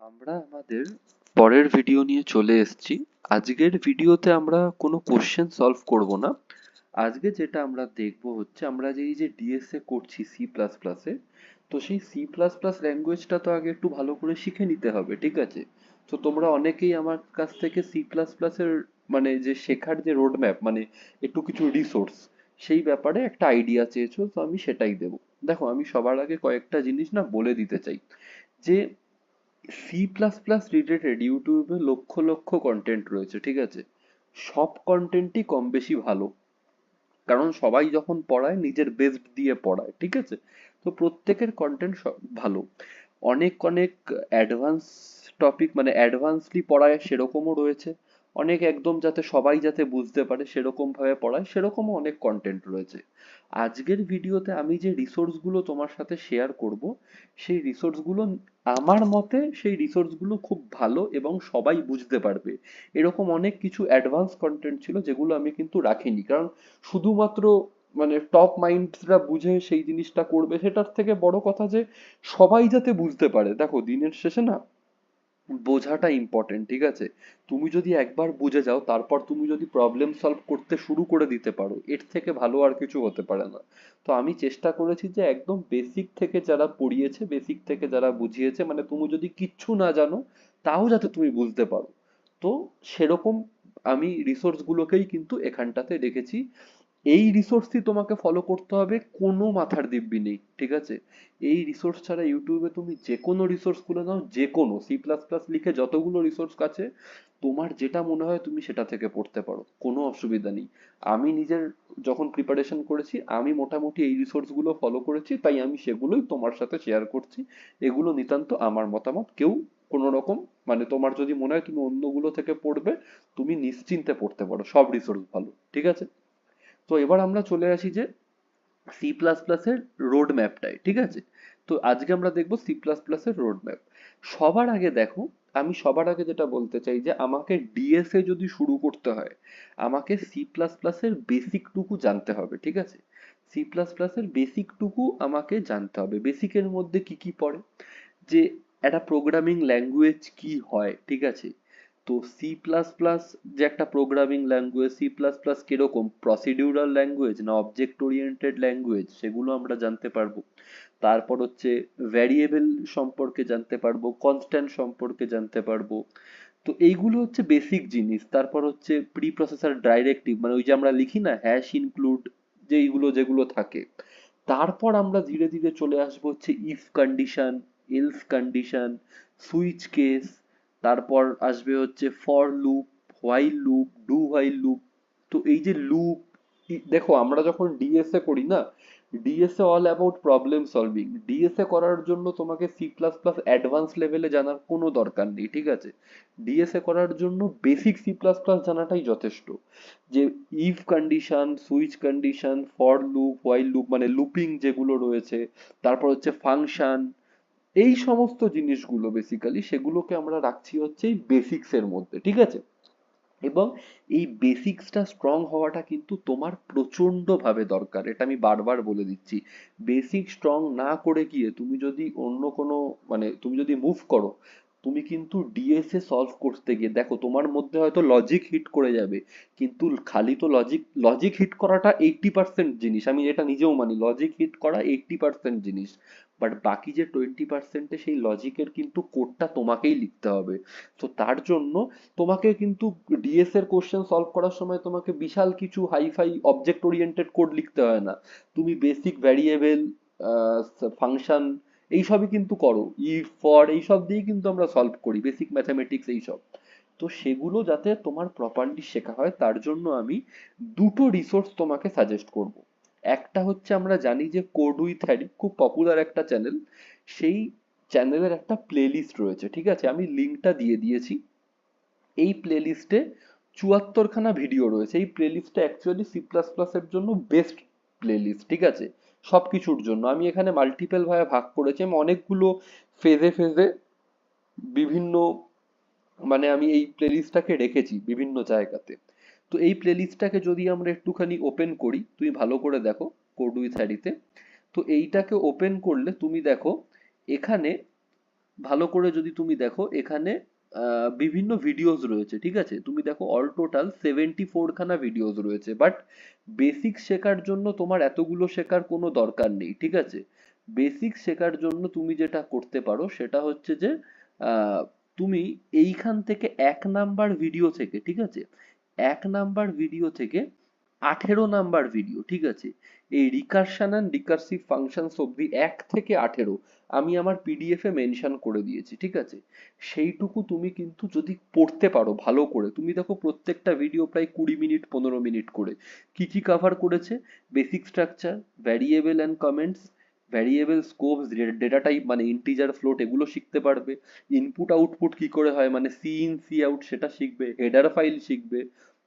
আমরা আমাদের পরের ভিডিও নিয়ে চলে এসেছি। আজকের ভিডিওতে আমরা কোনো কোশ্চেন সলভ করব না। আজকে যেটা আমরা দেখব হচ্ছে আমরা যে এই যে ডিএসএ করছি সি প্লাস প্লাসে, তো সেই সি প্লাস প্লাস ল্যাঙ্গুয়েজটা তো আগে একটু ভালো করে শিখে নিতে হবে, ঠিক আছে? তো তোমরা অনেকেই আমার কাছ থেকে সি প্লাস প্লাসের মানে যে শেখার যে রোড ম্যাপ মানে একটু কিছু রিসোর্স সেই ব্যাপারে একটা আইডিয়া চেয়েছো, তো আমি সেটাই দেবো। দেখো, আমি সবার আগে কয়েকটা জিনিস না বলে দিতে চাই যে সি প্লাস প্লাস রিলেটেড ইউটিউবে লক্ষ লক্ষ কন্টেন্ট রয়েছে, ঠিক আছে? সব কন্টেন্টই কম বেশি ভালো, কারণ সবাই যখন পড়ায় নিজের বেস্ট দিয়ে পড়ায়, ঠিক আছে? তো প্রত্যেকের কন্টেন্ট ভালো। অনেক অনেক অ্যাডভান্স টপিক মানে অ্যাডভান্সলি পড়ায় সেরকমও রয়েছে। অনেক একদম যাতে সবাই যাতে বুঝতে পারে সেরকম ভাবে পড়ায় সেরকমও অনেক কন্টেন্ট রয়েছে। আজকের ভিডিওতে আমি যে রিসোর্সগুলো তোমার সাথে শেয়ার করব, সেই রিসোর্সগুলো আমার মতে সেই রিসোর্সগুলো খুব ভালো এবং সবাই বুঝতে পারবে। এরকম অনেক কিছু অ্যাডভান্স কন্টেন্ট ছিল যেগুলো আমি কিন্তু রাখিনি, কারণ শুধুমাত্র মানে টপ মাইন্ডসরা বুঝে সেই জিনিসটা করবে সেটার থেকে বড় কথা যে সবাই যাতে বুঝতে পারে। দেখো, দিনের শেষে না বোঝাটা ইম্পর্টেন্ট, ঠিক আছে? তুমি যদি একবার বুঝে যাও তারপর তুমি যদি প্রবলেম সলভ করতে শুরু করে দিতে পারো, এর থেকে ভালো আর কিছু হতে পারে না। তো আমি চেষ্টা করেছি যে একদম বেসিক থেকে যারা পড়িয়েছে, বেসিক থেকে যারা বুঝিয়েছে, মানে তুমি যদি কিচ্ছু না জানো তাও যাতে তুমি বুঝতে পারো। তো সেরকম আমি রিসোর্স গুলোকেই কিন্তু এখানটাতে রেখেছি। এই রিসোর্সই তোমাকে ফলো করতে হবে, কোনো মাথার দিব্যি নেই, ঠিক আছে? এই রিসোর্স ছাড়া ইউটিউবে তুমি যে কোনো রিসোর্স খুলে নাও, যে কোনো সি প্লাস প্লাস লিখে যতগুলো রিসোর্স আছে তোমার যেটা মনে হয় তুমি সেটা থেকে পড়তে পারো, কোনো অসুবিধা নেই। আমি নিজের যখন প্রিপারেশন করেছি আমি মোটামুটি এই রিসোর্স গুলো ফলো করেছি, তাই আমি সেগুলোই তোমার সাথে শেয়ার করছি। এগুলো নিতান্ত আমার মতামত, কেউ কোনো রকম মানে তোমার যদি মনে হয় তুমি অন্যগুলো থেকে পড়বে, তুমি নিশ্চিন্তে পড়তে পারো, সব রিসোর্স ভালো, ঠিক আছে? তো এবার আমরা চলে আসি যে সি প্লাস প্লাস এর রোড ম্যাপটাই, ঠিক আছে? তো আজকে আমরা দেখবো সি প্লাস প্লাস এর রোড ম্যাপ। সবার আগে দেখো, আমি সবার আগে যেটা বলতে চাই যে আমাকে ডিএসএ যদি শুরু করতে হয় আমাকে সি প্লাস প্লাস এর বেসিক টুকু জানতে হবে, ঠিক আছে? সি প্লাস প্লাস এর বেসিক টুকু আমাকে জানতে হবে। বেসিকের মধ্যে কি কি পড়ে, যে একটা প্রোগ্রামিং ল্যাঙ্গুয়েজ কি হয়, ঠিক আছে? তো সি প্লাস প্লাস যে একটা programming language, C plus plus কিরকম প্রসিডিউরাল ল্যাঙ্গুয়েজ না অবজেক্ট ওরিয়েন্টেড ল্যাঙ্গুয়েজ, সেগুলো আমরা জানতে পারবো। তারপর হচ্ছে ভ্যারিয়েবল সম্পর্কে জানতে পারবো, কনস্ট্যান্ট সম্পর্কে জানতে পারবো। তো এইগুলো হচ্ছে বেসিক জিনিস। তারপর হচ্ছে প্রি প্রসেসর ডাইরেক্টিভ, মানে ওই যে আমরা লিখি না হ্যাশ ইনক্লুড, যে এইগুলো যেগুলো থাকে। তারপর আমরা ধীরে ধীরে চলে আসবো হচ্ছে if condition, else condition, switch case. তারপর আসবে হচ্ছে for loop, while loop, do while loop. তো এই যে লুপ, দেখো আমরা যখন ডিএসএ করি না, DSA all about problem solving. DSA করার জন্য তোমাকে সি প্লাস প্লাস অ্যাডভান্স লেভেলে জানার কোনো দরকার নেই, ঠিক আছে? ডিএসএ করার জন্য বেসিক সি প্লাস প্লাস জানাটাই যথেষ্ট। যে if condition, switch condition, for loop, while loop মানে লুপিং যেগুলো রয়েছে, তারপর হচ্ছে ফাংশন, এই সমস্ত জিনিসগুলো বেসিক্যালি সেগুলোকে আমরা রাখছি হচ্ছে এই বেসিক্স এর মধ্যে, ঠিক আছে? এবং এই বেসিক্সটা স্ট্রং হওয়াটা কিন্তু তোমার প্রচন্ড ভাবে দরকার, এটা আমি বারবার বলে দিচ্ছি। বেসিক স্ট্রং না করে গিয়ে তুমি যদি অন্য কোনো মানে তুমি যদি মুভ করো, তুমি কিন্তু ডিএসএ সলভ করতে গিয়ে দেখো তোমার মধ্যে হয়তো লজিক হিট করে যাবে, কিন্তু খালি তো লজিক লজিক হিট করাটা 80% জিনিস, আমি এটা নিজেও মানি, লজিক হিট করা 80% জিনিস। বাট বাকি যে 20%-এ সেই লজিকের কিন্তু কোডটা তোমাকেই লিখতে হবে। তো তার জন্য তোমাকে কিন্তু ডিএস এর কোশ্চেন সলভ করার সময় তোমাকে বিশাল কিছু হাইফাই অবজেক্ট ওরিয়েন্টেড কোড লিখতে হয় না। তুমি বেসিক ভ্যারিয়েবল, ফাংশন, এইসবই কিন্তু করো, ইফ ফর এইসব দিয়েই কিন্তু আমরা সলভ করি, বেসিক ম্যাথামেটিক্স এইসব। তো সেগুলো যাতে তোমার প্রপারলি শেখা হয় তার জন্য আমি দুটো রিসোর্স তোমাকে সাজেস্ট করব। একটা হচ্ছে আমরা জানি যে কোড উইথ হ্যারি খুব পপুলার একটা চ্যানেল, সেই চ্যানেলের একটা প্লেলিস্ট রয়েছে, ঠিক আছে? আমি লিঙ্কটা দিয়ে দিয়েছি। এই প্লেলিস্টে ৭৪ খানা ভিডিও রয়েছে। এই প্লেলিস্টটা অ্যাকচুয়ালি সি প্লাস প্লাস এর জন্য বেস্ট প্লেলিস্ট, ঠিক আছে? সবকিছুর জন্য আমি এখানে মাল্টিপল ভাবে ভাগ করেছি, আমি অনেকগুলো ফেজে ফেজে বিভিন্ন মানে আমি এই প্লেলিস্টটাকে রেখেছি বিভিন্ন জায়গাতে। তো এই প্লেলিস্টটাকে যদি আমরা একটুখানি ওপেন করি, তুমি ভালো করে দেখো কোড উইথ হ্যারিতে। তো এইটাকে ওপেন করলে তুমি দেখো এখানে ভালো করে যদি তুমি দেখো এখানে বিভিন্ন ভিডিওস রয়েছে, ঠিক আছে? তুমি দেখো অল টোটাল 74 খানা ভিডিওস রয়েছে, বাট বেসিক শেখার জন্য তোমার এতগুলো শেখার কোনো দরকার নেই, ঠিক আছে? বেসিক শেখার জন্য তুমি যেটা করতে পারো সেটা হচ্ছে যে আহ, তুমি এইখান থেকে 1 নাম্বার ভিডিও থেকে, ঠিক আছে, 1 নাম্বার ভিডিও থেকে 18 নাম্বার ভিডিও, ঠিক আছে, এই রিকারশন অ্যান্ড রিকার্সিভ ফাংশনস অব্দি 1 থেকে 18 আমি আমার পিডিএফ এ মেনশন করে দিয়েছি, ঠিক আছে? সেইটুকু তুমি কিন্তু যদি পড়তে পারো ভালো করে, তুমি দেখো প্রত্যেকটা ভিডিও প্রায় 20 মিনিট 15 মিনিট করে। কি কি কভার করেছে? Basic structure, variable and comments, variable scopes, data type মানে ইন্টিজার ফ্লোট, এগুলো শিখতে পারবে। ইনপুট আউটপুট কি করে হয় মানে সি ইন সি আউট সেটা শিখবে, হেডার ফাইল শিখবে।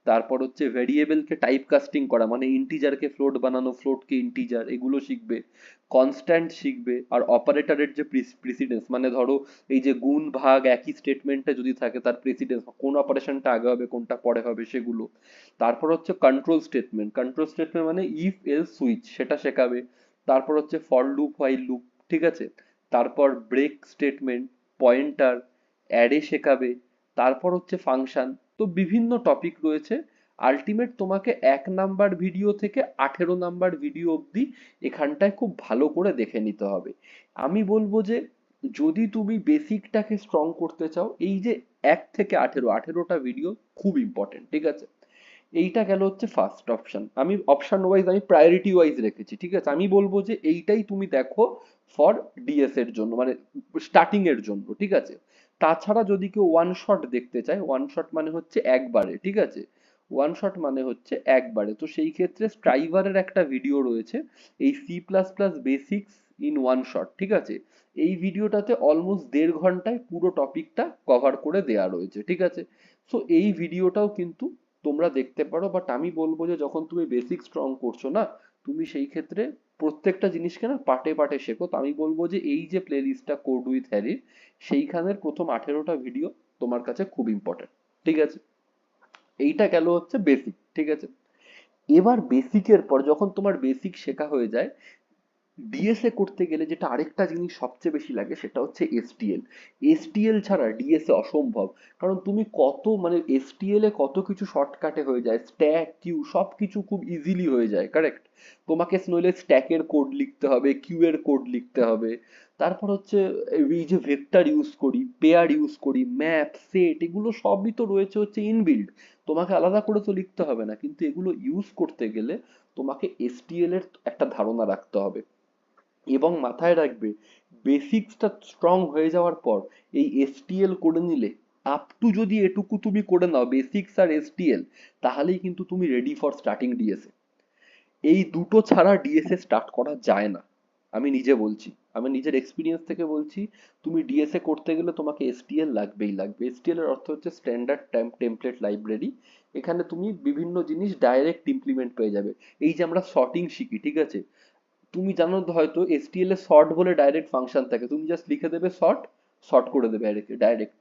তারপর হচ্ছে ভেরিয়েবলকে টাইপ কাস্টিং করা মানে ইন্টিজারকে ফ্লোট বানানো, ফ্লোটকে ইন্টিজার, এগুলো শিখবে। কনস্ট্যান্ট শিখবে। আর অপারেটরের যে প্রিসিডেন্স মানে ধরো এই যে গুণ ভাগ একই স্টেটমেন্টে যদি থাকে তার প্রেসিডেন্স, কোন অপারেশনটা আগে হবে কোনটা পরে হবে সেগুলো। তারপর হচ্ছে কন্ট্রোল স্টেটমেন্ট, কন্ট্রোল স্টেটমেন্ট মানে ইফ এলস সুইচ সেটা শেখাবে। তারপর হচ্ছে ফর লুপ হোয়াইল লুপ, ঠিক আছে? তারপর ব্রেক স্টেটমেন্ট, পয়েন্টার, অ্যারে শেখাবে। তারপর হচ্ছে ফাংশন। তো বিভিন্ন টপিক রয়েছে। আলটিমেট তোমাকে 1 নাম্বার ভিডিও থেকে 18 নাম্বার ভিডিও অবধি এখানটায় খুব ভালো করে দেখে নিতে হবে। আমি বলবো যে যদি তুমি বেসিকটাকে স্ট্রং করতে চাও, এই যে 1 থেকে 18 18টা ভিডিও খুব ইম্পর্টেন্ট, ঠিক আছে? এইটা গেল হচ্ছে ফার্স্ট অপশন। আমি অপশন ওয়াইজ আমি প্রায়োরিটি ওয়াইজ রেখেছি, ঠিক আছে? আমি বলবো যে এইটাই তুমি দেখো ফর ডিএস এর জন্য মানে স্টার্টিং এর জন্য, ঠিক আছে? তাছাড়া যদি কেউ ওয়ান শট দেখতে চায়, ওয়ান শট মানে হচ্ছে একবারে, ঠিক আছে? ওয়ান শট মানে হচ্ছে একবারে, তো সেই ক্ষেত্রে স্ট্রাইভারের একটা ভিডিও রয়েছে, এই C plus plus basics in one shot, ঠিক আছে? এই ভিডিওটাতে অলমোস্ট 1.5 ঘন্টায় পুরো টপিকটা কভার করে দেয়া রয়েছে, ঠিক আছে? সো এই ভিডিওটাও কিন্তু তোমরা দেখতে পারো। বাট আমি বলবো যে যখন তুমি বেসিক স্ট্রং করছো না, তুমি সেই ক্ষেত্রে প্রত্যেকটা জিনিসকে না পার্টে পার্টে শেখো। তো আমি বলবো যে এই যে প্লে লিস্টটা কোড উইথ হ্যারির, সেইখানের প্রথম 18টা ভিডিও তোমার কাছে খুব ইম্পর্টেন্ট, ঠিক আছে? এইটা গেল হচ্ছে বেসিক, ঠিক আছে? এবার বেসিকের পর যখন তোমার বেসিক শেখা হয়ে যায়, ডিএসএ করতে গেলে যেটা আরেকটা জিনিস সবচেয়ে বেশি লাগে সেটা হচ্ছে এসটিএল। এসটিএল ছাড়া ডিএসএ অসম্ভব। কারণ তুমি কত মানে এসটিএল এ কত কিছু শর্টকাটে হয়ে যায়, স্ট্যাক কিউ সব কিছু খুব ইজিলি হয়ে যায়, কারেক্ট? তোমাকে নইলে স্ট্যাকের কোড লিখতে হবে, কিউ এর কোড লিখতে হবে। তারপর হচ্ছে এই যে ভেক্টর ইউজ করি, পেয়ার ইউজ করি, ম্যাপ, সেট, এগুলো সবই তো রয়েছে হচ্ছে ইনবিল্ড। তোমাকে আলাদা করে তো লিখতে হবে না, কিন্তু এগুলো ইউজ করতে গেলে তোমাকে এসটিএল এর একটা ধারণা রাখতে হবে। এবং মাথায় রাখবে বেসিক্সটা স্ট্রং হয়ে যাওয়ার পর এই এসটিএল করে নিলে, আপ টু যদি এটুকু তুমি করে নাও বেসিক্স আর এসটিএল, তাহলেই কিন্তু তুমি রেডি ফর স্টার্টিং ডিএসএ। এই দুটো ছাড়া ডিএসএ স্টার্ট করা যায় না। আমি নিজে বলছি, আমি নিজের এক্সপিরিয়েন্স থেকে বলছি। তুমি ডিএসএ করতে গেলে তোমাকে এসটিএল লাগবেই লাগবে। এসটিএল এর অর্থ হচ্ছে স্ট্যান্ডার্ড টেমপ্লেট লাইব্রেরি। এখানে তুমি বিভিন্ন জিনিস ডাইরেক্ট ইমপ্লিমেন্ট পেয়ে যাবে। এই যে আমরা সর্টিং শিখি, ঠিক আছে? তুমি জানো তো হয়তো এসটিএল এ সর্ট বলে ডাইরেক্ট ফাংশন থাকে, তুমি জাস্ট লিখে দেবে সর্ট, সর্ট করে দেবে ডাইরেক্ট,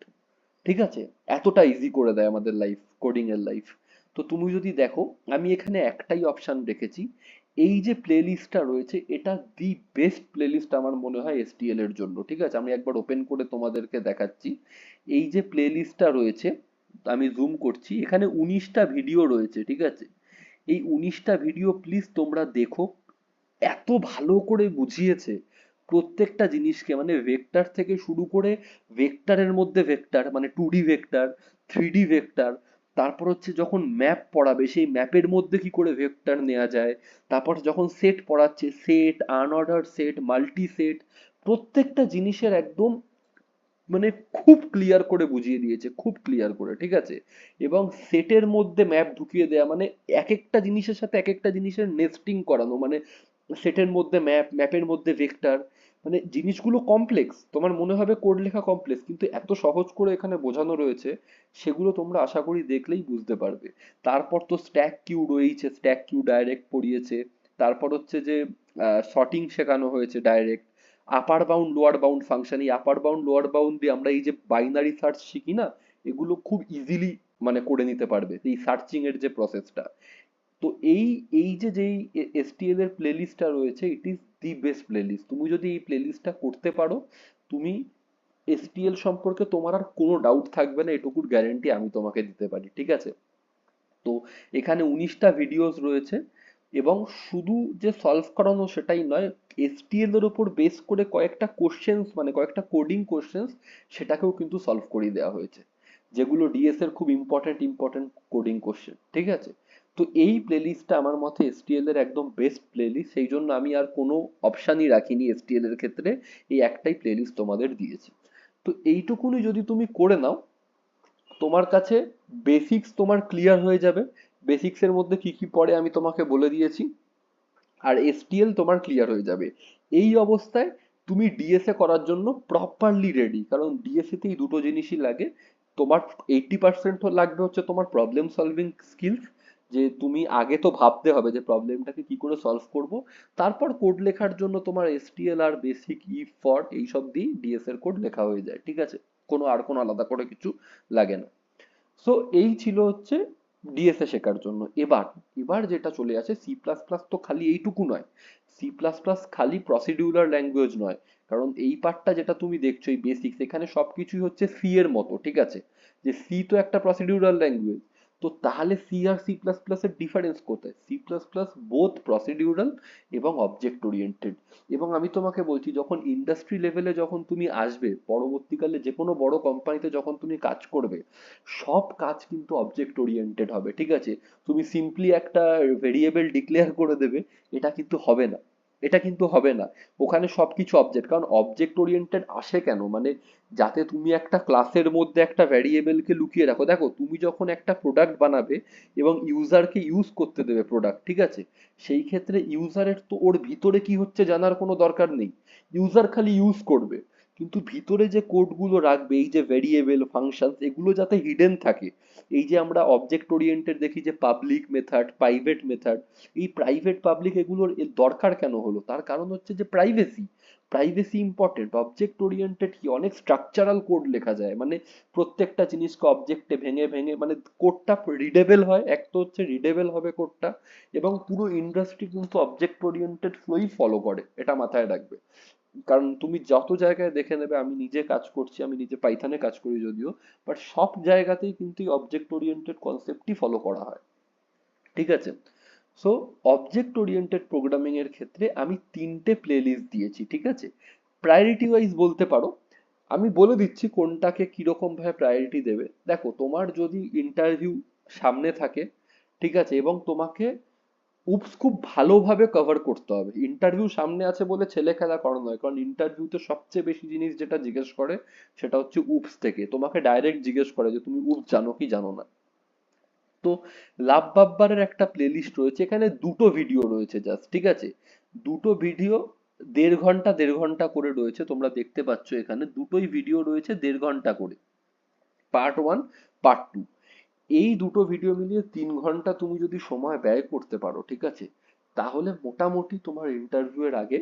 ঠিক আছে? এতটা ইজি করে দেয় আমাদের লাইফ, কোডিং এর লাইফ। তো তুমি যদি দেখো আমি এখানে একটাই অপশন রেখেছি। এই যে প্লে লিস্টটা রয়েছে এটা দি বেস্ট প্লে লিস্ট আমার মনে হয় এসটিএল এর জন্য, ঠিক আছে? আমি একবার ওপেন করে তোমাদেরকে দেখাচ্ছি। এই যে প্লে লিস্টটা রয়েছে, আমি জুম করছি, এখানে 19টা ভিডিও রয়েছে, ঠিক আছে? এই 19টা ভিডিও প্লিজ তোমরা দেখো। এত ভালো করে বুঝিয়েছে প্রত্যেকটা জিনিসকে, মানে ভেক্টর থেকে শুরু করে ভেক্টরের মধ্যে ভেক্টর মানে 2D ভেক্টর, 3D ভেক্টর, তারপর হচ্ছে যখন ম্যাপ পড়াবে সেই ম্যাপের মধ্যে কি করে ভেক্টর নেওয়া যায়, তারপর যখন সেট পড়াচ্ছে set, unorder set, multi set, প্রত্যেকটা জিনিসের একদম মানে খুব ক্লিয়ার করে বুঝিয়ে দিয়েছে, খুব ক্লিয়ার করে, ঠিক আছে? এবং সেটের মধ্যে ম্যাপ ঢুকিয়ে দেয়া মানে এক একটা জিনিসের সাথে এক একটা জিনিসের নেস্টিং করানো, মানে সেটের মধ্যে ম্যাপ, ম্যাপের মধ্যে ভেক্টর, মানে জিনিসগুলো কমপ্লেক্স, তোমার মনে হবে কোড লেখা কমপ্লেক্স, কিন্তু এত সহজ করে এখানে বোঝানো রয়েছে, সেগুলো তোমরা আশা করি দেখলেই বুঝতে পারবে। তারপর তো স্ট্যাক কিউ রয়েছে, স্ট্যাক কিউ ডাইরেক্ট পড়িয়েছে। তারপর হচ্ছে যে সর্টিং শেখানো হয়েছে ডাইরেক্ট। আপার বাউন্ড লোয়ার বাউন্ড ফাংশন, এই আপার বাউন্ড লোয়ার বাউন্ড দিয়ে আমরা এই যে বাইনারি সার্চ শিখি না, এগুলো খুব ইজিলি মানে করে নিতে পারবে এই সার্চিং এর যে প্রসেসটা। তো এই এই যে যেই এসটিএল এর প্লেলিস্টটা রয়েছে it is the best playlist. তুমি যদি এই প্লেলিস্টটা করতে পারো, তুমি এসটিএল সম্পর্কে তোমার আর কোনো ডাউট থাকবে না, এটুকুর গ্যারেন্টি আমি তোমাকে দিতে পারি, ঠিক আছে? তো এখানে 19টা ভিডিওস রয়েছে, এবং শুধু যে সলভ করানো সেটাই নয়, এসটিএল এর উপর বেস করে কয়েকটা কোশ্চেন্স, মানে কয়েকটা কোডিং কোশ্চেন্স, সেটাকেও কিন্তু সলভ করিয়ে দেওয়া হয়েছে, যেগুলো ডিএস এর খুব ইম্পর্টেন্ট ইম্পর্টেন্ট কোডিং কোশ্চেন, ঠিক আছে? তো এই প্লেলিস্টটা আমার মতে এসটিএল এর একদম বেস্ট প্লেলিস্ট, সেই জন্য আমি আর কোনো অপশানই রাখিনি এসটিএল এর ক্ষেত্রে, এই একটাই প্লেলিস্ট তোমাদের দিয়েছি। তো এইটুকুনি যদি তুমি করে নাও, তোমার কাছে বেসিক্স তোমার ক্লিয়ার হয়ে যাবে। বেসিক্স এর মধ্যে কি কি পড়ে আমি তোমাকে বলে দিয়েছি, আর এসটিএল তোমার ক্লিয়ার হয়ে যাবে। এই অবস্থায় তুমি ডিএসএ করার জন্য প্রপারলি রেডি, কারণ ডিএসএ তে এই দুটো জিনিসই লাগে। তোমার 80% লাগবে হচ্ছে তোমার প্রবলেম সলভিং স্কিলস, যে তুমি আগে তো ভাবতে হবে যে প্রবলেমটাকে কি করে সলভ করব, তারপর কোড লেখার জন্য তোমার এসটিএল আর বেসিক ইফ ফর এইসব দিয়ে ডিএস এর কোড লেখা হয়ে যায়, ঠিক আছে? কোনো আলাদা করে কিছু লাগে না। সো এই ছিল হচ্ছে ডিএসএ শেখার জন্য। এবার এবার যেটা চলে আসে, সি প্লাস প্লাস তো খালি এইটুকু নয়, সি প্লাস প্লাস খালি প্রসিডিউরার ল্যাঙ্গুয়েজ নয়, কারণ এই পার্টটা যেটা তুমি দেখছো এই বেসিক্স, এখানে সবকিছুই হচ্ছে সি এর মতো, ঠিক আছে? যে সি তো একটা প্রসিডিউরাল ল্যাঙ্গুয়েজ, তো তাহলে সি আর সি প্লাস প্লাস এর ডিফারেন্স কোথায়? C plus plus both procedural এবং অবজেক্ট ওরিয়েন্টেড। এবং আমি তোমাকে বলছি, যখন ইন্ডাস্ট্রি লেভেলে যখন তুমি আসবে, পরবর্তীকালে যে কোনো বড় কোম্পানিতে যখন তুমি কাজ করবে, সব কাজ কিন্তু অবজেক্ট ওরিয়েন্টেড হবে, ঠিক আছে? তুমি সিম্পলি একটা ভেরিয়েবল ডিক্লেয়ার করে দেবে, এটা কিন্তু হবে না, এটা কিন্তু হবে না। ওখানে সবকিছু অবজেক্ট, কারণ অবজেক্ট ওরিয়েন্টেড আসে কেন, মানে যাতে তুমি একটা ক্লাসের মধ্যে একটা ভ্যারিয়েবলকে লুকিয়ে রাখো। দেখো, তুমি যখন একটা প্রোডাক্ট বানাবে এবং ইউজারকে ইউজ করতে দেবে প্রোডাক্ট, ঠিক আছে? সেই ক্ষেত্রে ইউজারের তো ওর ভিতরে কি হচ্ছে জানার কোনো দরকার নেই, ইউজার খালি ইউজ করবে। কিন্তু ভিতরে যে কোডগুলো রাখবে, এই যে ভেরিয়েবল ফাংশন, এগুলো যাতে হিডেন থাকে। এই যে আমরা অবজেক্ট ওরিয়েন্টেড দেখি যে পাবলিক মেথড, প্রাইভেট মেথড, এই প্রাইভেট পাবলিক এগুলোর এর দরকার কেন হলো? তার কারণ হচ্ছে যে privacy, privacy important. Object oriented কি, অনেক স্ট্রাকচারাল কোড লেখা যায়, মানে প্রত্যেকটা জিনিসকে অবজেক্টে ভেঙে ভেঙে, মানে কোডটা রিডেবল হয়, এক তো হচ্ছে রিডেবল হবে কোডটা, এবং পুরো ইন্ডাস্ট্রি কিন্তু অবজেক্ট ওরিয়েন্টেড ফ্লোই ফলো করে, এটা মাথায় রাখবে। কারণ তুমি যত জায়গায় দেখে নেবে, আমি নিজে কাজ করছি, আমি নিজে পাইথনে কাজ করি যদিও, বাট সব জায়গাতেই কিন্তু অবজেক্ট ওরিয়েন্টেড কনসেপ্টই ফলো করা হয়, ঠিক আছে? সো অবজেক্ট ওরিয়েন্টেড প্রোগ্রামিং এর ক্ষেত্রে আমি তিনটে প্লেলিস্ট দিয়েছি, ঠিক আছে? প্রায়োরিটি ওয়াইজ বলতে পারো। আমি বলে দিচ্ছি কোনটাকে কিরকম ভাবে প্রায়োরিটি দেবে। দেখো, তোমার যদি ইন্টারভিউ সামনে থাকে, ঠিক আছে, এবং তোমাকে উপস খুব ভালোভাবে কভার করতে হবে। ইন্টারভিউ সামনে আছে বলে ছেলে খেলা করা নয়, কারণ ইন্টারভিউতে সবচেয়ে বেশি জিনিস যেটা জিজ্ঞেস করে সেটা হচ্ছে উপস থেকে, তোমাকে ডাইরেক্ট জিজ্ঞেস করে যে তুমি উপস জানো কি জানো না। তো লাভ বাব্বারের একটা প্লেলিস্ট রয়েছে, এখানে দুটো ভিডিও রয়েছে জাস্ট, ঠিক আছে? দুটো ভিডিও 1.5 ঘন্টা করে রয়েছে, তোমরা দেখতে পাচ্ছ এখানে দুটোই ভিডিও রয়েছে 1.5 ঘন্টা করে, পার্ট ওয়ান, পার্ট টু। এই দুটো ভিডিও মিলিয়ে 3 ঘন্টা তুমি যদি সময় ব্যয় করতে পারো, ঠিক আছে, তাহলে মোটামুটি তোমার ইন্টারভিউ এর আগে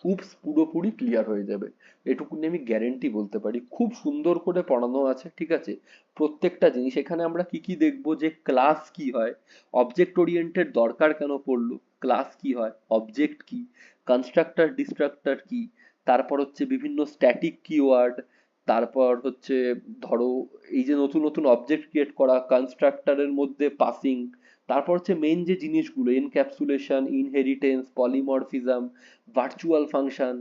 উপস পুরোপুরি ক্লিয়ার হয়ে যাবে। এটুকুনি আমি গ্যারেন্টি বলতে পারি। খুব সুন্দর করে পড়ানো আছে, ঠিক আছে? প্রত্যেকটা জিনিস এখানে আমরা কি কি দেখবো, যে ক্লাস কি হয়, অবজেক্ট ওরিয়েন্টেড দরকার কেন পড়লো, ক্লাস কি হয়, অবজেক্ট কি, কনস্ট্রাক্টর ডিস্ট্রাক্টর কি, তারপর হচ্ছে বিভিন্ন স্ট্যাটিক কিওয়ার্ড, তারপর হচ্ছে ধরো এই যে নতুন নতুন অবজেক্ট ক্রিয়েট করা, কনস্ট্রাক্টরের মধ্যে পাসিং, তারপর হচ্ছে মেইন যে জিনিসগুলো encapsulation, inheritance, polymorphism, virtual function,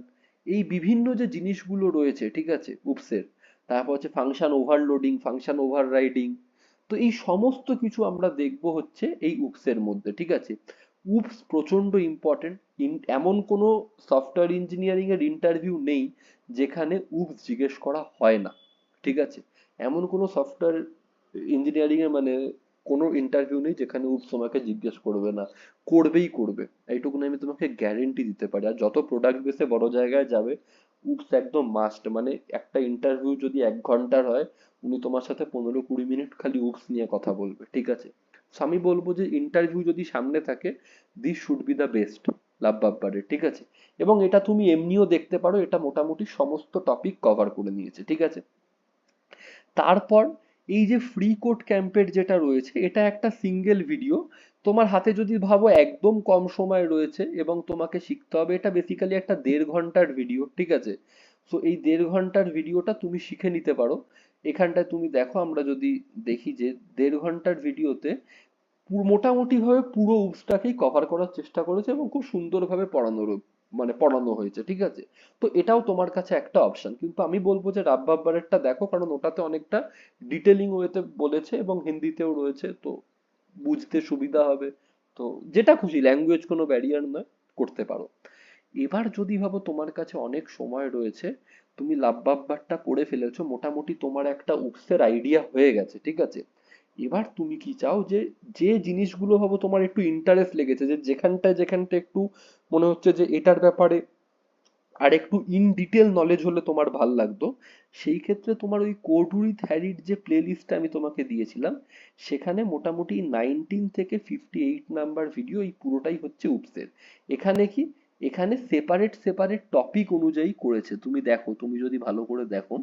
এই বিভিন্ন যে জিনিসগুলো রয়েছে, ঠিক আছে, উপসের। তারপর হচ্ছে ফাংশন ওভারলোডিং, ফাংশন ওভাররাইডিং। তো এই সমস্ত কিছু আমরা দেখবো হচ্ছে এই উপসের মধ্যে, ঠিক আছে? উপস প্রচন্ড ইম্পর্টেন্ট। এমন কোনো সফটওয়্যার ইঞ্জিনিয়ারিং এর ইন্টারভিউ নেই যেখানে উপস জিজ্ঞেস করা হয় না, ঠিক আছে? এমন কোনো সফটওয়্যার ইঞ্জিনিয়ারিং এ মানে কোনো ইন্টারভিউ নেই যেখানে উপস তোমাকে জিজ্ঞেস করবে না, করবেই করবে। এইটুকুনি আমি তোমাকে গ্যারেন্টি দিতে পারি। আর যত প্রোডাক্ট বেসে বড় জায়গায় যাবে, উপস একদম মাস্ট। মানে একটা ইন্টারভিউ যদি 1 ঘন্টার হয়, উনি তোমার সাথে 15-20 মিনিট খালি উপস নিয়ে কথা বলবে, ঠিক আছে? So আমি বলবো যে ইন্টারভিউ যদি সামনে থাকে, this should be the best love বাব্বারে, ঠিক আছে? এবং এটা তুমি এমনিও দেখতে পারো, এটা মোটামুটি সমস্ত টপিক কভার করে নিয়েছে, ঠিক আছে? তারপর এই যে ফ্রি কোড ক্যাম্পের যেটা রয়েছে, এটা একটা সিঙ্গেল ভিডিও। তোমার হাতে যদি ভাবো একদম কম সময় রয়েছে এবং তোমাকে শিখতে হবে, এটা বেসিক্যালি একটা 1.5 ঘন্টার ভিডিও, ঠিক আছে? সো এই 1.5 ঘন্টার ভিডিওটা তুমি শিখে নিতে পারো। এখানটায় তুমি দেখো, আমরা যদি দেখি যে 1.5 ঘন্টার ভিডিওতে মোটামুটি ভাবে পুরো উপসটাকেই কভার করার চেষ্টা করেছে এবং খুব সুন্দরভাবে পড়ানো হয়েছে, ঠিক আছে। তো এটাও তোমার কাছে একটা অপশন, কিন্তু আমি বলবো যে রাব বাব্বারেরটা দেখো, কারণ ওটাতে অনেকটা ডিটেলিং ওয়েতে বলেছে এবং হিন্দিতেও রয়েছে, তো বুঝতে সুবিধা হবে। তো যেটা খুশি, ল্যাঙ্গুয়েজ কোনো ব্যারিয়ার নয়, করতে পারো। এবার যদি ভাবো তোমার কাছে অনেক সময় রয়েছে, তুমি লাভ বাব্বারটা করে ফেলেছো, মোটামুটি তোমার একটা উপসের আইডিয়া হয়ে গেছে, ঠিক আছে। এবার তুমি কি চাও যে যে জিনিসগুলো ভাবো তোমার একটু ইন্টারেস্ট লেগেছে, যে যেখানটায় যেখানটা একটু মনে হচ্ছে যে এটার ব্যাপারে আর একটু ইন ডিটেল নলেজ হলে তোমার ভাল লাগতো, সেই ক্ষেত্রে তোমার ওই কোড উইথ হ্যারির যে প্লে লিস্টটা আমি তোমাকে দিয়েছিলাম, সেখানে মোটামুটি 19 থেকে 58 নাম্বার ভিডিও, এই পুরোটাই হচ্ছে উপসের। এখানে কি, এখানে সেপারেট সেপারেট টপিক অনুযায়ী করেছে, তুমি দেখো, তুমি যদি ভালো করে দেখো,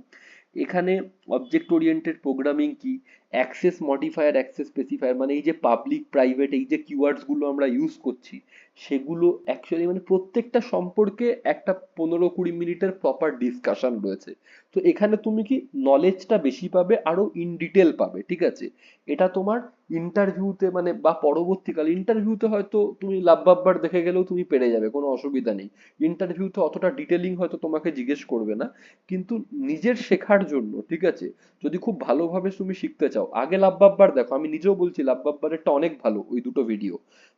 এখানে অবজেক্ট ওরিয়েন্টেড প্রোগ্রামিং কি, অ্যাক্সেস মডিফায়ার, অ্যাক্সেস স্পেসিফায়ার, মানে এই যে পাবলিক প্রাইভেট এই যে কিওয়ার্ডস গুলো আমরা ইউজ করছি, সেগুলো অ্যাকচুয়ালি মানে প্রত্যেকটা সম্পর্কে একটা 15-20 মিনিটের প্রপার ডিসকাশন রয়েছে। তো এখানে তুমি কি নলেজটা বেশি পাবে, আরো ইন ডিটেল পাবে, ঠিক আছে। এটা তোমার ইন্টারভিউতে মানে বা পরবর্তীকালে ইন্টারভিউতে হয়তো তুমি লাভ বাব্বার দেখে গেলেও তুমি পেরে যাবে, কোনো অসুবিধা নেই। ইন্টারভিউতে অতটা ডিটেলিং হয়তো তোমাকে জিজ্ঞেস করবে না, কিন্তু নিজের শেখার জন্য, ঠিক আছে, যদি খুব ভালোভাবে তুমি শিখতে চাও, আগে লাভ বাব্বার দেখো, আমি নিজেও বলছি লাভ বাব্বারেরটা অনেক ভালো ওই দুটো ভিডিও।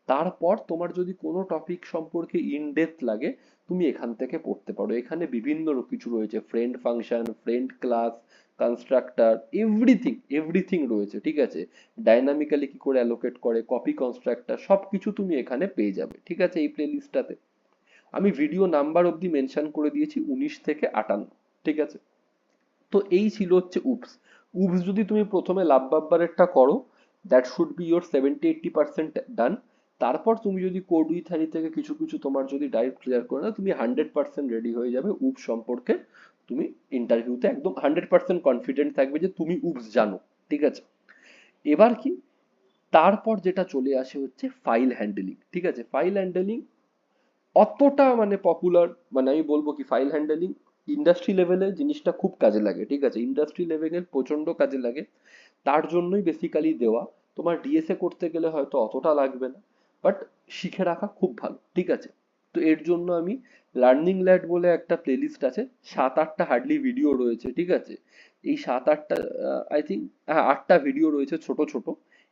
তারপর তোমার যদি কোনো টপিক সম্পর্কে ইন ডেপথ লাগে, তুমি এখান থেকে পড়তে পারো। এখানে বিভিন্ন কিছু রয়েছে, friend function, friend class, constructor, everything everything রয়েছে, ঠিক আছে। ডাইনামিক্যালি কি করে অ্যালোকেট করে, কপি কনস্ট্রাক্টর, সবকিছু তুমি এখানে পেয়ে যাবে, ঠিক আছে, এই প্লে লিস্টটাতে। আমি ভিডিও নাম্বার অবধি মেনশন করে দিয়েছি, 19 থেকে 58, ঠিক আছে। তো এই ছিল হচ্ছে উপস। উপস যদি তুমি প্রথমে লাভ বাব্বারেরটা করো, দ্যাট শুড বি ইয়োর 70-80% ডান। তারপর তুমি যদি কোড উইথ হ্যারি থেকে কিছু কিছু তোমার যদি ডাইরেক্ট ক্লিয়ার করে না, তুমি 100% রেডি হয়ে যাবে উপস সম্পর্কে। তুমি ইন্টারভিউতে একদম 100% কনফিডেন্ট থাকবে যে তুমি উপস জানো, ঠিক আছে। এবার কি, তারপর যেটা চলে আসে হচ্ছে ফাইল হ্যান্ডেলিং, ঠিক আছে। ফাইল হ্যান্ডেলিং অতটা মানে পপুলার, মানে আমি বলবো কি, ফাইল হ্যান্ডেলিং ইন্ডাস্ট্রি লেভেলে জিনিসটা খুব কাজে লাগে, ঠিক আছে, ইন্ডাস্ট্রি লেভেলে প্রচন্ড কাজে লাগে। তার জন্যই বেসিক্যালি দেওয়া। তোমার ডিএসএ করতে গেলে হয়তো অতটা লাগবে না, বাট শিখে রাখা খুব ভালো, ঠিক আছে। তো এর জন্য আমি লার্নিং ল্যাড বলে একটা প্লেলিস্ট আছে, 7-8টা হার্ডলি ভিডিও রয়েছে, ঠিক আছে। এই 7-8টা, আই থিঙ্ক, হ্যাঁ 8টা ভিডিও রয়েছে ছোট ছোট।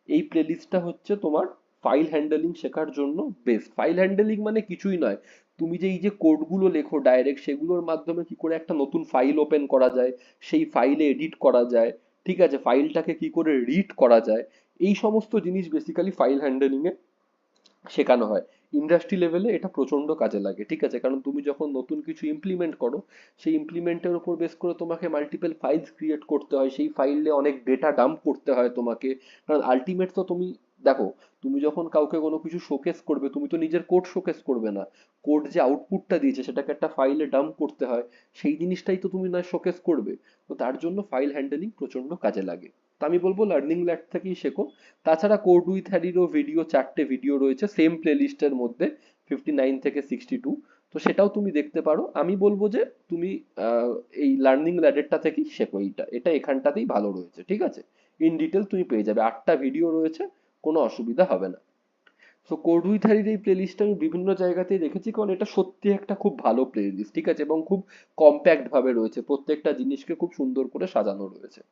এই প্লেলিস্টটা হচ্ছে তোমার ফাইল হ্যান্ডেলিং শেখার জন্য বেস্ট। ফাইল হ্যান্ডেলিং মানে কিছুই নয়, তুমি যে এই যে কোডগুলো লেখো ডাইরেক্ট, সেগুলোর মাধ্যমে কি করে একটা নতুন ফাইল ওপেন করা যায়, সেই ফাইলে এডিট করা যায়, ঠিক আছে, ফাইলটাকে কি করে রিড করা যায়, এই সমস্ত জিনিস বেসিক্যালি ফাইল হ্যান্ডেলিং এ শেখানো হয়। ইন্ডাস্ট্রি লেভেলে এটা প্রচন্ড কাজে লাগে, ঠিক আছে, কারণ তুমি যখন নতুন কিছু ইমপ্লিমেন্ট করো, সেই ইমপ্লিমেন্টের উপর বেস করে তোমাকে মাল্টিপল ফাইলস ক্রিয়েট করতে হয়, সেই ফাইলে অনেক ডেটা ডাম্প করতে হয় তোমাকে। কারণ আলটিমেট তো তুমি দেখো, তুমি যখন কাউকে কোনো কিছু শোকেস করবে, তুমি তো নিজের কোড শোকেস করবে না, কোড যে আউটপুটটা দিয়েছে সেটাকে একটা ফাইলে ডাম্প করতে হয়, সেই জিনিসটাই তো তুমি না শোকেস করবে। তো তার জন্য ফাইল হ্যান্ডেলিং প্রচন্ড কাজে লাগে। তা আমি বলবো লার্নিং ল্যাড থেকেই শেখো। তাছাড়া কোড উইথ হ্যারিরও ভিডিও, 4টে ভিডিও রয়েছে সেম প্লে লিস্টের মধ্যে, 59 থেকে 62। তো সেটাও তুমি দেখতে পারো। আমি বলবো যে তুমি এই লার্নিং ল্যাডেরটা থেকেই শেখো, এইটা এটা এখানটাতেই ভালো রয়েছে, ঠিক আছে। ইন ডিটেল তুমি পেয়ে যাবে, 8টা ভিডিও রয়েছে, কোনো অসুবিধা হবে না। সো কোড উইথ হ্যারির এই প্লে লিস্টটা আমি বিভিন্ন জায়গাতেই দেখেছি, কারণ এটা সত্যি একটা খুব ভালো প্লে লিস্ট, ঠিক আছে, এবং খুব কম্প্যাক্ট ভাবে রয়েছে, প্রত্যেকটা জিনিসকে খুব সুন্দর করে সাজানো রয়েছে।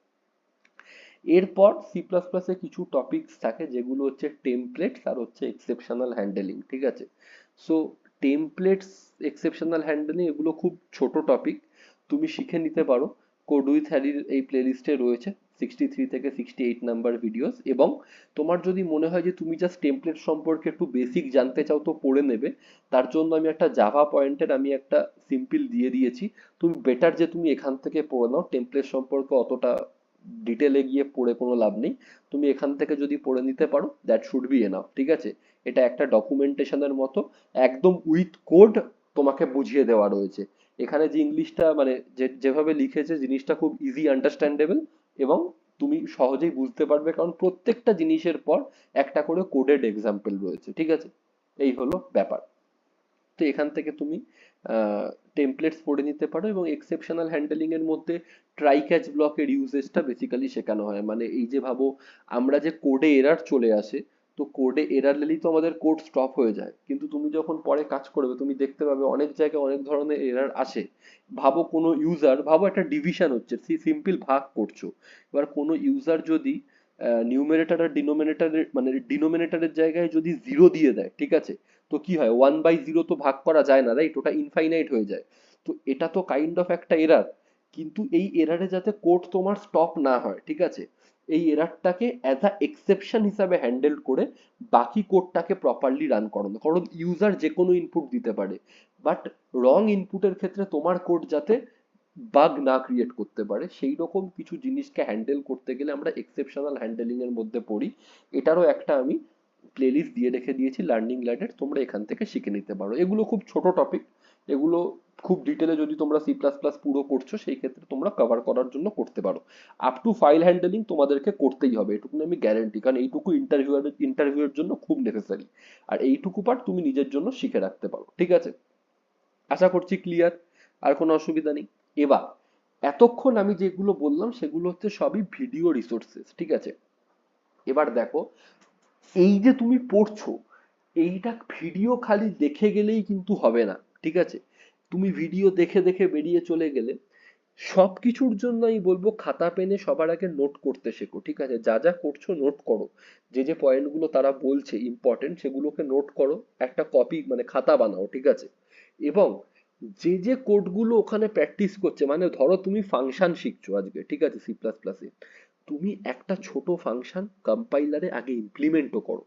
এরপর সি প্লাস প্লাসে কিছু টপিকস থাকে, যেগুলো হচ্ছে টেমপ্লেটস আর হচ্ছে এক্সেপশনাল হ্যান্ডেলিং, ঠিক আছে। সো টেমপ্লেটস, এক্সেপশনাল হ্যান্ডেলিং, এগুলো খুব ছোট টপিক, তুমি শিখে নিতে পারো। কোড উইথ হ্যারির এই প্লেলিস্টে রয়েছে 63 থেকে 68 নাম্বার ভিডিওস। এবং তোমার যদি মনে হয় যে তুমি জাস্ট টেমপ্লেট সম্পর্কে একটু বেসিক জানতে চাও, তো পড়ে নেবে। তার জন্য আমি একটা জাভা পয়েন্টের আমি একটা সিম্পল দিয়ে দিয়েছি, তুমি বেটার যে তুমি এখান থেকে পড়ে নাও, টেমপ্লেট সম্পর্কে অতটা ডিটেলে গিয়ে পড়ে কোনো লাভ নেই। তুমি এখান থেকে যদি পড়ে নিতে পারো, দ্যাট শুড বি এনাফ, ঠিক আছে। এটা একটা ডকুমেন্টেশনের মতো, একদম উইথ কোড তোমাকে বুঝিয়ে দেওয়া রয়েছে। এখানে যে ইংলিশটা মানে যেভাবে লিখেছে, জিনিসটা খুব ইজি আন্ডারস্ট্যান্ডেবল, এবং তুমি সহজেই বুঝতে পারবে, কারণ প্রত্যেকটা জিনিসের পর একটা করে কোডেড এক্সাম্পল রয়েছে, ঠিক আছে। এই হলো ব্যাপার। তো এখান থেকে তুমি টেমপ্লেটস পড়ে নিতে পারো, এবং এক্সেপশনাল হ্যান্ডেলিং এর মধ্যে ট্রাই ক্যাচ ব্লকের ইউজেসটা বেসিক্যালি শেখানো হয়। মানে এই যে ভাবো আমরা যে কোডে এরার চলে আসে, তো কোডে এরার এলেই তো আমাদের কোড স্টপ হয়ে যায়, কিন্তু তুমি যখন পরে কাজ করবে তুমি দেখতে পাবে অনেক জায়গায় অনেক ধরনের এরার আসে। ভাবো কোনো ইউজার, ভাবো একটা ডিভিশন হচ্ছে, সিম্পল ভাগ করছো, এবার কোনো ইউজার যদি নিউমারেটর আর ডিনোমিনেটরের মানে ডিনোমিনেটরের জায়গায় যদি জিরো দিয়ে দেয়, ঠিক আছে, তো কি হয়, 1/0 তো ভাগ করা যায় না, রাইট, ওটা ইনফাইনাইট হয়ে যায়। তো এটা তো কাইন্ড অফ একটা এরার, কিন্তু এই এরারে যাতে কোড তোমার স্টপ না হয়, ঠিক আছে, এই এরারটাকে অ্যাজ আ এক্সেপশন হিসাবে হ্যান্ডেল করে বাকি কোডটাকে প্রপারলি রান করানো। কারণ ইউজার যে কোনো ইনপুট দিতে পারে, বাট রং ইনপুটের ক্ষেত্রে তোমার কোড যাতে বাগ না ক্রিয়েট করতে পারে, সেই রকম কিছু জিনিসকে হ্যান্ডেল করতে গেলে আমরা এক্সেপশনাল হ্যান্ডেলিং এর মধ্যে পড়ি। এটারও একটা আমি প্লেলিস্ট দিয়ে রেখে দিয়েছি লার্নিং ল্যাডের, তোমরা এখান থেকে শিখে নিতে পারো। এগুলো খুব ছোট টপিক, এগুলো খুব ডিটেলে যদি তোমরা সি প্লাস প্লাস পুরো করছো সেই ক্ষেত্রে তোমরা কভার করার জন্য করতে পারো। আপ টু ফাইল হ্যান্ডেলিং তোমাদেরকে করতেই হবে, এটুকু আমি গ্যারেন্টি, কারণ এইটুকু ইন্টারভিউয়ের জন্য খুব নেসেসারি। আর এইটুকু পার্ট তুমি নিজের জন্য শিখে রাখতে পারো, ঠিক আছে? আশা করছি ক্লিয়ার, আর কোনো অসুবিধা নেই। এবার এতক্ষণ আমি যেগুলো বললাম সেগুলো হচ্ছে সবই ভিডিও রিসোর্সেস, ঠিক আছে? এবার দেখো, এই যে তুমি পড়ছো, এইটা ভিডিও খালি দেখে গেলেই কিন্তু হবে না, ঠিক আছে? তুমি ভিডিও দেখে দেখে বেরিয়ে চলে গেলে সবকিছুর জন্য আমি বলবো খাতা পেনে সবার আগে নোট করতে শেখো, ঠিক আছে? যা যা করছো নোট করো, যে যে পয়েন্টগুলো তারা বলছে ইম্পর্টেন্ট সেগুলোকে নোট করো, একটা কপি মানে খাতা বানাও, ঠিক আছে? এবং যে যে কোডগুলো ওখানে প্র্যাকটিস করছে, মানে ধরো তুমি ফাংশন শিখছো আজকে, ঠিক আছে, সি প্লাস প্লাসে, তুমি একটা ছোট ফাংশন কম্পাইলারে আগে ইমপ্লিমেন্টও করো।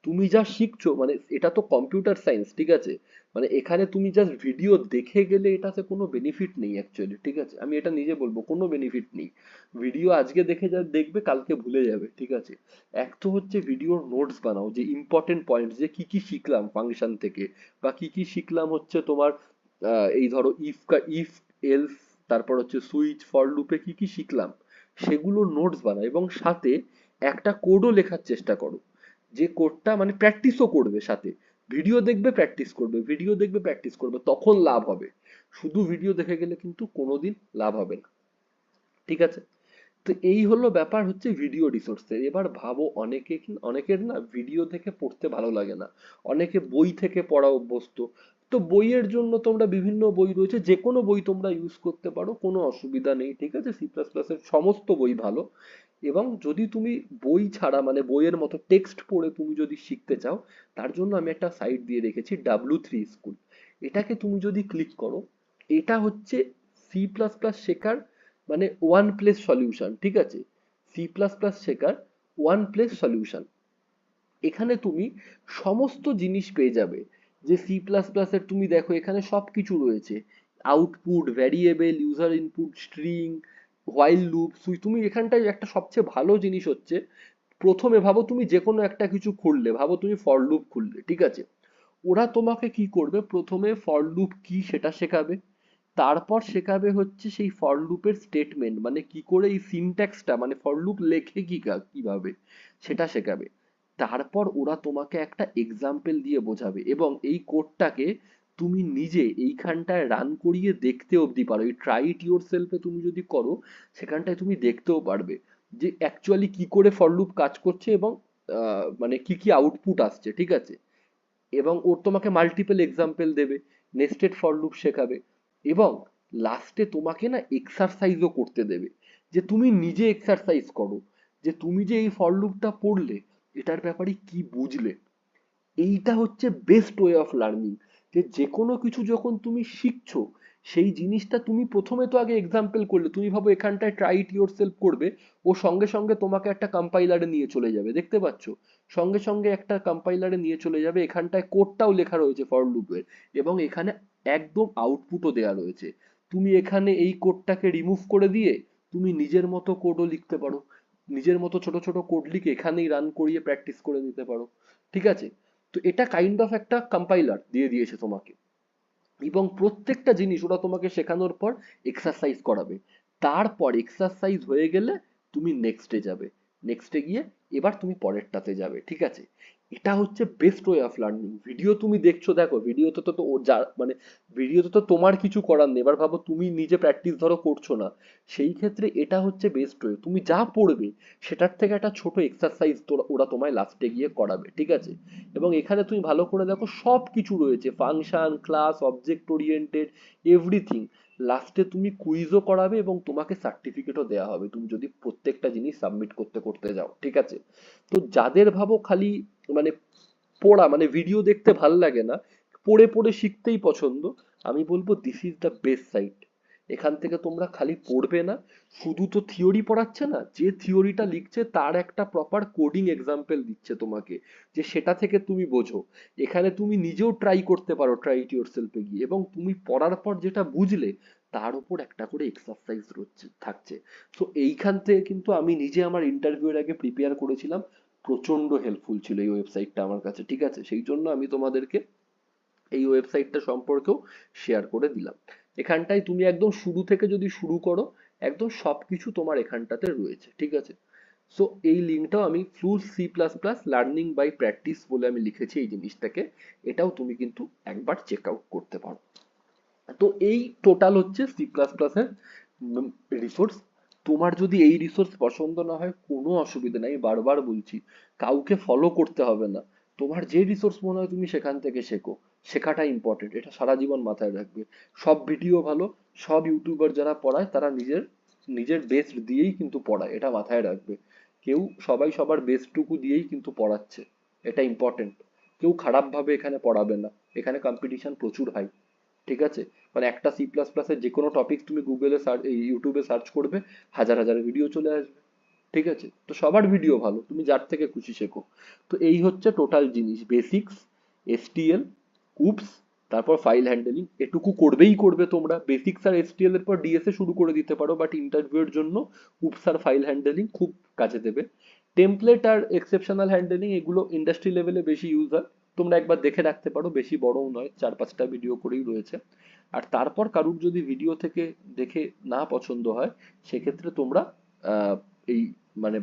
তুমি যা শিখছো, মানে এটা তো কম্পিউটার সায়েন্স, ঠিক আছে, মানে এখানে তুমি জাস্ট ভিডিও দেখে গেলে এটাতে কোনো বেনিফিট নেই অ্যাকচুয়ালি, ঠিক আছে, আমি এটা নিজে বলবো কোনো বেনিফিট নেই। ভিডিও আজকে দেখে যা দেখবে কালকে ভুলে যাবে, ঠিক আছে? এক তো হচ্ছে ভিডিওর নোটস বানাও, যে ইম্পর্টেন্ট পয়েন্ট, যে কি কি শিখলাম ফাংশন থেকে, বা কি কি শিখলাম হচ্ছে তোমার এই ধরো ইফ এলস, তারপর হচ্ছে সুইচ ফর লুপে কি কি শিখলাম সেগুলো নোটস বানাও, এবং সাথে একটা কোডও লেখার চেষ্টা করো, যে কোডটা মানে প্র্যাকটিসও করবে সাথে, ভিডিও দেখবে প্র্যাকটিস করবে, ভিডিও দেখবে প্র্যাকটিস করবে, তখন লাভ হবে। শুধু ভিডিও দেখে গেলে কিন্তু কোনোদিন লাভ হবে না, ঠিক আছে? তো এই হলো ব্যাপার হচ্ছে ভিডিও রিসোর্সের। এবার ভাবো অনেকের না ভিডিও থেকে পড়তে ভালো লাগে না, অনেকে বই থেকে পড়া অভ্যস্ত। তো বইয়ের জন্য তোমরা বিভিন্ন বই রয়েছে, যে কোনো বই তোমরা ইউজ করতে পারো, কোনো অসুবিধা নেই, ঠিক আছে? সি প্লাস প্লাস এর সমস্ত বই ভালো। এবং যদি তুমি বই ছাড়া মানে বইয়ের মতো টেক্সট পড়ে তুমি যদি শিখতে চাও, তার জন্য আমি একটা সাইট দিয়ে রেখেছি, W3 স্কুল। এটাকে তুমি যদি ক্লিক করো, এটা হচ্ছে সি প্লাস প্লাস শেখার মানে ওয়ান প্লেস সলিউশন, ঠিক আছে? সি প্লাস প্লাস শেখার ওয়ান প্লেস সলিউশন। এখানে তুমি সমস্ত জিনিস পেয়ে যাবে, যে সি প্লাস প্লাস এর তুমি দেখো এখানে সবকিছু রয়েছে, output variable, user input, string, while loop, তুমি এখানটায় একটা সবচেয়ে ভালো জিনিস হচ্ছে, প্রথমে ভাবো তুমি যে কোনো একটা কিছু খুললে, ভাবো তুমি ফর লুপ খুললে, ঠিক আছে, ওরা তোমাকে কি করবে, প্রথমে ফর লুপ কি সেটা শেখাবে, তারপর শেখাবে হচ্ছে সেই ফর লুপের স্টেটমেন্ট, মানে কি করে এই সিনট্যাক্সটা মানে ফর লুপ লেখে কিভাবে সেটা শেখাবে। তারপর ওরা তোমাকে একটা এক্সাম্পল দিয়ে বোঝাবে, এবং এই কোডটাকে তুমি নিজে এইখানটায় রান করিয়ে দেখতে অবধি পারো, এই ট্রাই ইট ইউর সেলফে তুমি যদি করো, সেখানটায় তুমি দেখতেও পারবে যে অ্যাকচুয়ালি কি করে ফর লুপ কাজ করছে, এবং মানে কি কি আউটপুট আসছে, ঠিক আছে? এবং ওর তোমাকে মাল্টিপল এক্সাম্পল দেবে, নেস্টেড ফর লুপ শেখাবে, এবং লাস্টে তোমাকে না এক্সারসাইজও করতে দেবে, যে তুমি নিজে এক্সারসাইজ করো, যে তুমি যে এই ফর লুপটা পড়লে এটার ব্যাপারে কি বুঝলে। এইটা হচ্ছে বেস্ট ওয়ে অফ লার্নিং, যে যে কোনো কিছু যখন তুমি শিখছো, সেই জিনিসটা তুমি প্রথমে তো আগে এক্সাম্পল করলে, তুমি ভাবো এখানটায় ট্রাই ইট ইউর সেলফ করবে, ও সঙ্গে সঙ্গে তোমাকে একটা কম্পাইলারে নিয়ে চলে যাবে, দেখতে পাচ্ছ, সঙ্গে সঙ্গে একটা কম্পাইলারে নিয়ে চলে যাবে, এখানটায় কোডটাও লেখা রয়েছে ফর লুপের, এবং এখানে একদম আউটপুটও দেওয়া রয়েছে। তুমি এখানে এই কোডটাকে রিমুভ করে দিয়ে তুমি নিজের মতো কোডও লিখতে পারো, নিজের মতো ছোট ছোট কোড লিখে এখানেই রান করিয়ে প্র্যাকটিস করে নিতে পারো, ঠিক আছে? তো এটা কাইন্ড অফ একটা কম্পাইলার দিয়ে দিয়েছে তোমাকে, এবং প্রত্যেকটা জিনিস ওরা তোমাকে শেখানোর পর এক্সারসাইজ করাবে, তারপর এক্সারসাইজ হয়ে গেলে তুমি নেক্সটে যাবে, নেক্সটে গিয়ে এবার তুমি পরেরটাতে যাবে, ঠিক আছে? এটা হচ্ছে best way of learning. Video তুমি দেখছো, দেখো ভিডিওতে তো যা মানে ভিডিওতে তো তোমার কিছু করার নেই। এবার ভাবো তুমি নিজে প্র্যাকটিস ধরো করছো না, সেই ক্ষেত্রে এটা হচ্ছে বেস্ট ওয়ে। তুমি যা পড়বে সেটার থেকে একটা ছোট এক্সারসাইজ ওরা তোমায় লাস্টে গিয়ে করাবে, ঠিক আছে? এবং এখানে তুমি ভালো করে দেখো সব কিছু রয়েছে, function, class, object oriented, everything. লাস্টে তুমি কুইজও করাবে এবং তোমাকে সার্টিফিকেটও দেওয়া হবে তুমি যদি প্রত্যেকটা জিনিস সাবমিট করতে করতে যাও, ঠিক আছে? তো যাদের ভাবো খালি মানে পড়া মানে ভিডিও দেখতে ভাল লাগে না, পড়ে পড়ে শিখতেই পছন্দ, আমি বলবো this is the best site. এখান থেকে তোমরা খালি পড়বে না, শুধু তো থিওরি পড়াচ্ছে না, যে থিওরিটা লিখছে তার একটা প্রপার কোডিং এক্সাম্পল দিচ্ছে তোমাকে, যে সেটা থেকে তুমি বোঝো। এখানে তুমি নিজেও ট্রাই করতে পারো, ট্রাই ইট ইয়োরসেলফে গিয়ে, এবং তুমি পড়ার পর যেটা বুঝলে তার উপর একটা করে এক্সারসাইজ থাকছে। তো এইখান থেকে কিন্তু আমি নিজে আমার ইন্টারভিউ এর আগে প্রিপেয়ার করেছিলাম, প্রচন্ড হেল্পফুল ছিল এই ওয়েবসাইটটা আমার কাছে, ঠিক আছে? সেই জন্য আমি তোমাদেরকে এই ওয়েবসাইটটা সম্পর্কেও শেয়ার করে দিলাম। এখানটায় তুমি একদম শুরু থেকে যদি শুরু করো, একদম সবকিছু তোমার এখানটাতে রয়েছে, ঠিক আছে? সো এই লিঙ্কটাও আমি ফ্লুস C plus plus learning by practice বলে আমি লিখেছি এই জিনিসটাকে, এটাও তুমি কিন্তু একবার চেক আউট করতে পারো। তো এই টোটাল হচ্ছে সি প্লাস প্লাস এর রিসোর্স। তোমার যদি এই রিসোর্স পছন্দ না হয় কোনো অসুবিধা নাই, বারবার বলছি, কাউকে ফলো করতে হবে না। তোমার যে রিসোর্স মনে হয় তুমি সেখান থেকে শেখো, শেখাটা ইম্পর্টেন্ট, এটা সারা জীবন মাথায় রাখবে। সব ভিডিও ভালো, সব ইউটিউবার যারা পড়ায় তারা নিজের নিজের বেস্ট দিয়েই কিন্তু পড়ায়, এটা মাথায় রাখবে। কেউ সবাই সবার বেস্টটুকু দিয়েই কিন্তু পড়াচ্ছে, এটা ইম্পর্টেন্ট। কেউ খারাপ ভাবে এখানে পড়াবে না, এখানে কম্পিটিশন প্রচুর হাই, ঠিক আছে? মানে একটা সি প্লাস প্লাস এর যে কোনো টপিক তুমি গুগলে সার্চ, ইউটিউবে সার্চ করবে, হাজার হাজার ভিডিও চলে আসবে, ঠিক আছে? তো সবার ভিডিও ভালো, তুমি যার থেকে খুশি শেখো। তো এই হচ্ছে টোটাল জিনিস, বেসিক্স, এসটিএল, উপস, তারপর ফাইল হ্যান্ডেলিং, এটুকু করবেই করবে তোমরা। বেসিক্স আর এসটিএল এর পর ডিএসএ শুরু করে দিতে পারো, বাট ইন্টারভিউ এর জন্য উপস আর ফাইল হ্যান্ডেলিং খুব কাজে দেবে। টেমপ্লেট আর এক্সেপশনাল হ্যান্ডেলিং এগুলো ইন্ডাস্ট্রি লেভেলে বেশি ইউজ হয়, তোমরা একবার দেখে রাখতে পারো, বেশি বড়ও নয়, 4-5টা ভিডিও করেই রয়েছে। আর তারপর কারুর যদি ভিডিও থেকে দেখে না পছন্দ হয়, সেক্ষেত্রে তোমরা আহ, এই মানে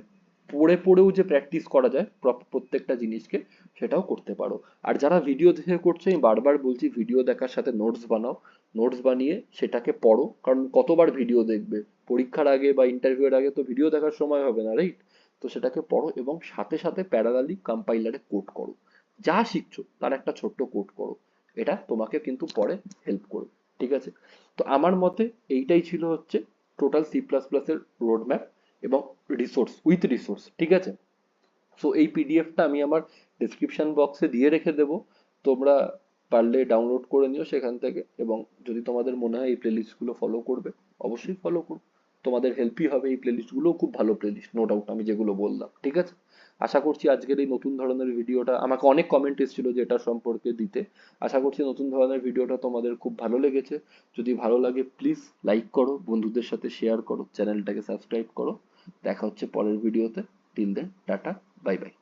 পড়ে পড়েও যে প্র্যাকটিস করা যায় প্রত্যেকটা জিনিসকে, সেটাও করতে পারো। আর যারা ভিডিও দেখে করছে, আমি বারবার বলছি ভিডিও দেখার সাথে নোটস বানাও, নোটস বানিয়ে সেটাকে পড়ো, কারণ কতবার ভিডিও দেখবে? পরীক্ষার আগে বা ইন্টারভিউ এর আগে তো ভিডিও দেখার সময় হবে না, রাইট? তো সেটাকে পড়ো এবং সাথে সাথে প্যারালালি কম্পাইলারে কোড করো, যা শিখছো তার একটা ছোট্ট কোড করো, এটা তোমাকে কিন্তু পরে হেল্প করবে, ঠিক আছে? তো আমার মতে এইটাই ছিল হচ্ছে টোটাল সি প্লাস প্লাস এর রোড ম্যাপ এবং রিসোর্স, উইথ রিসোর্স, ঠিক আছে? সো এই পিডিএফটা আমি আমার ডেসক্রিপশন বক্সে দিয়ে রেখে দেবো, তোমরা পারলে ডাউনলোড করে নিও সেখান থেকে, এবং যদি তোমাদের মনে হয় এই প্লেলিস্টগুলো ফলো করবে, অবশ্যই ফলো করো, তোমাদের হেল্পই হবে। এই প্লেলিস্টগুলো খুব ভালো প্লেলিস্ট, নো ডাউট, আমি যেগুলো বললাম, ঠিক আছে? আশা করছি আজকের এই নতুন ধরনের ভিডিওটা, আমাকে অনেক কমেন্ট এসেছিল যে এটা সম্পর্কে দিতে, আশা করছি নতুন ধরনের ভিডিওটা তোমাদের খুব ভালো লেগেছে। যদি ভালো লাগে প্লিজ লাইক করো, বন্ধুদের সাথে শেয়ার করো, চ্যানেলটাকে সাবস্ক্রাইব করো। দেখা হচ্ছে পরের ভিডিওতে। Till then tata, bye by.